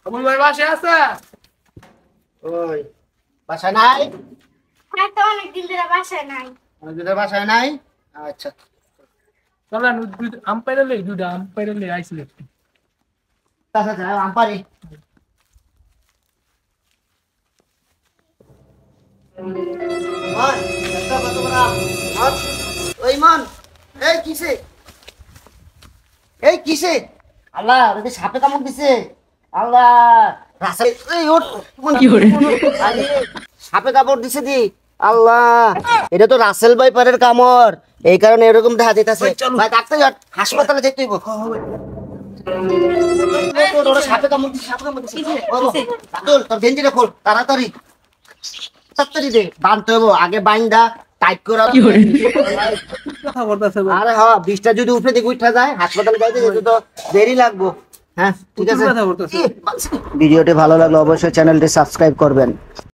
তুমি ভাই বাসায় আছে? ওই বাসা নাই? হ্যাঁ তো অনেকদিন ধরে বাসায় নাই। অনেকদিন বাসায় নাই? আচ্ছা চলেন আম্পায়ার লই দুটা আম্পায়ার লই আইছিল। আচ্ছা আচ্ছা আম্পারি মান একটা কত বড় মান ওই মান এই কিসে আল্লাহ ওকে সাপে কামড় দিছে আল্লাহ রাসেল এই ওঠ কি করে আরে সাপে কামড় দিছে দি আল্লাহ এটা তো রাসেল ভাইপারের কামড় এই কারণে এরকম দেখা যাইতাছে ভাই ডাক্তার হাসপাতালে যেতে হইব ওরা সাপে কামড় দিছে তোর গেঞ্জিটা খোল তাড়াতাড়ি তাড়াতাড়ি দে বাঁধতে হইব আগে বাইন্দা টাইট করা কথা বলতাছে আরে হ্যাঁ 20টা যদি উপরে দিকে উঠা যায় হাসপাতালে যাইতে যেতে তো দেরি লাগবো হ্যাঁ ঠিক আছে কথা বলতাছে। ভিডিওটি ভালো লাগলে অবশ্যই চ্যানেলটি সাবস্ক্রাইব করবেন।